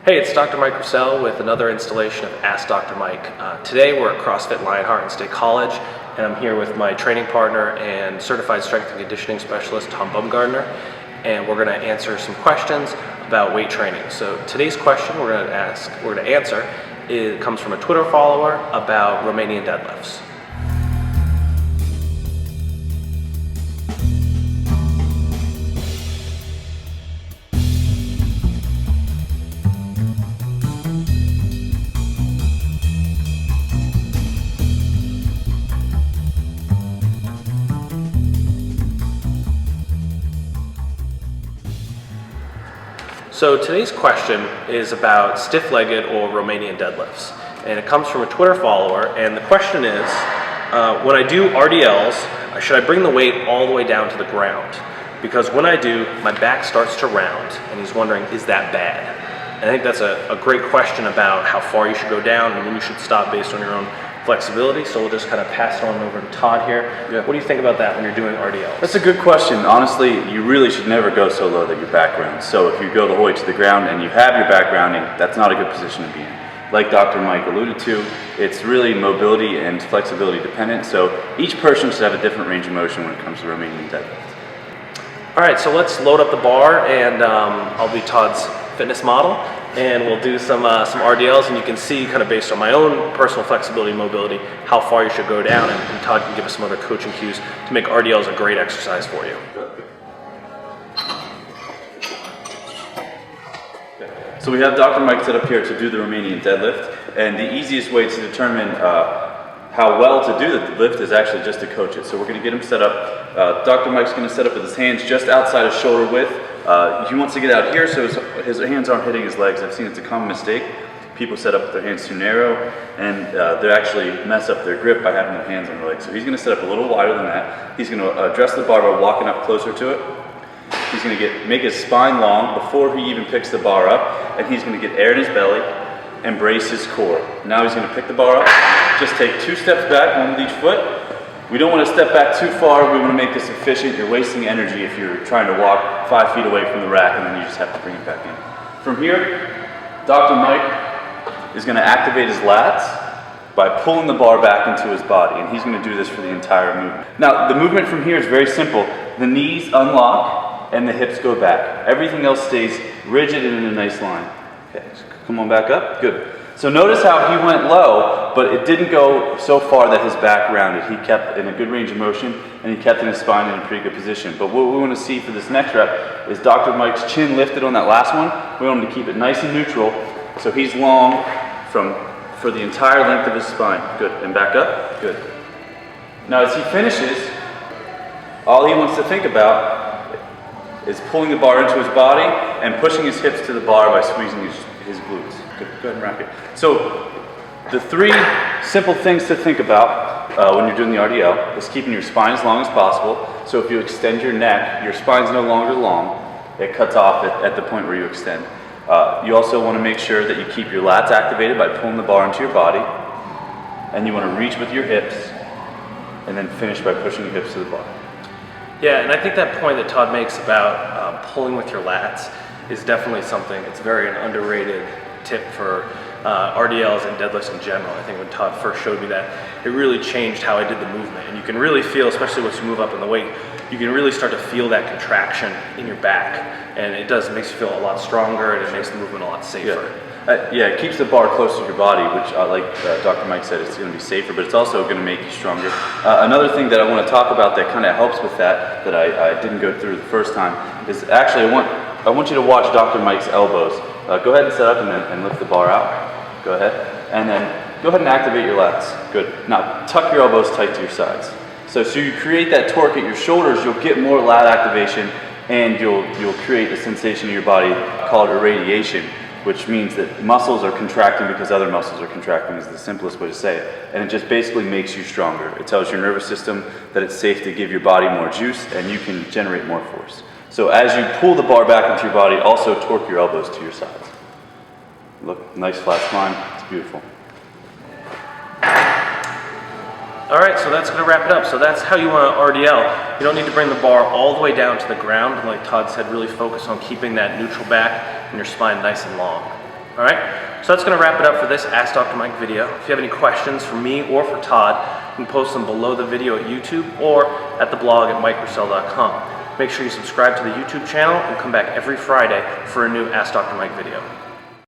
Hey, it's Dr. Mike Roussel with another installation of Ask Dr. Mike. Today we're at CrossFit Lionheart and State College, and I'm here with my training partner and certified strength and conditioning specialist, Tom Bumgardner, and we're going to answer some questions about weight training. So today's question we're going to answer, it comes from a Twitter follower about Romanian deadlifts. So today's question is about stiff-legged or Romanian deadlifts, and it comes from a Twitter follower, and the question is, when I do RDLs, should I bring the weight all the way down to the ground? Because when I do, my back starts to round, and he's wondering, is that bad? And I think that's a great question about how far you should go down and when you should stop based on your own flexibility. So we'll just kind of pass it on over to Todd here. Yeah. What do you think about that when you're doing RDLs? That's a good question. Honestly, you really should never go so low that your back rounds. So if you go the whole way to the ground and you have your back rounding, that's not a good position to be in. Like Dr. Mike alluded to, it's really mobility and flexibility dependent. So each person should have a different range of motion when it comes to Romanian deadlift. All right, so let's load up the bar, and I'll be Todd's fitness model, and we'll do some RDLs, and you can see kind of based on my own personal flexibility and mobility how far you should go down, and Todd can give us some other coaching cues to make RDLs a great exercise for you. So we have Dr. Mike set up here to do the Romanian deadlift, and the easiest way to determine how well to do the lift is actually just to coach it. So we're going to get him set up. Dr. Mike's going to set up with his hands just outside his shoulder width. He wants to get out here so his hands aren't hitting his legs. I've seen it's a common mistake. People set up with their hands too narrow, and they actually mess up their grip by having their hands on their legs. So he's going to set up a little wider than that. He's going to address the bar by walking up closer to it. He's going to make his spine long before he even picks the bar up, and he's going to get air in his belly and brace his core. Now he's going to pick the bar up. Just take 2 steps back, one with each foot. We don't want to step back too far. We want to make this efficient. You're wasting energy if you're trying to walk 5 feet away from the rack and then you just have to bring it back in. From here, Dr. Mike is going to activate his lats by pulling the bar back into his body, and he's going to do this for the entire movement. Now, the movement from here is very simple. The knees unlock and the hips go back. Everything else stays rigid and in a nice line. Okay, so come on back up. Good. So notice how he went low, but it didn't go so far that his back rounded. He kept in a good range of motion, and he kept in his spine in a pretty good position. But what we want to see for this next rep is Dr. Mike's chin lifted on that last one. We want him to keep it nice and neutral, so he's long for the entire length of his spine. Good. And back up. Good. Now as he finishes, all he wants to think about is pulling the bar into his body and pushing his hips to the bar by squeezing his glutes. Go ahead and rack it. So the 3 simple things to think about when you're doing the RDL is keeping your spine as long as possible. So if you extend your neck, your spine's no longer long. It cuts off at the point where you extend. You also want to make sure that you keep your lats activated by pulling the bar into your body. And you want to reach with your hips and then finish by pushing your hips to the bar. Yeah, and I think that point that Todd makes about pulling with your lats is definitely something. It's very an underrated tip for RDLs and deadlifts in general. I think when Todd first showed me that, it really changed how I did the movement. And you can really feel, especially once you move up in the weight, you can really start to feel that contraction in your back. And it makes you feel a lot stronger, and it makes the movement a lot safer. Yeah, it keeps the bar close to your body, which like Dr. Mike said, it's going to be safer, but it's also going to make you stronger. Another thing that I want to talk about that kind of helps with that I didn't go through the first time, is actually I want you to watch Dr. Mike's elbows. Go ahead and set up and lift the bar out. Go ahead. And then go ahead and activate your lats. Good. Now tuck your elbows tight to your sides. So you create that torque at your shoulders, you'll get more lat activation, and you'll create a sensation in your body called irradiation, which means that muscles are contracting because other muscles are contracting, is the simplest way to say it. And it just basically makes you stronger. It tells your nervous system that it's safe to give your body more juice and you can generate more force. So as you pull the bar back into your body, also torque your elbows to your sides. Look, nice flat spine, it's beautiful. All right, so that's going to wrap it up. So that's how you want to RDL. You don't need to bring the bar all the way down to the ground. And like Todd said, really focus on keeping that neutral back and your spine nice and long. All right, so that's going to wrap it up for this Ask Dr. Mike video. If you have any questions for me or for Todd, you can post them below the video at YouTube or at the blog at mikerussell.com. Make sure you subscribe to the YouTube channel and come back every Friday for a new Ask Dr. Mike video.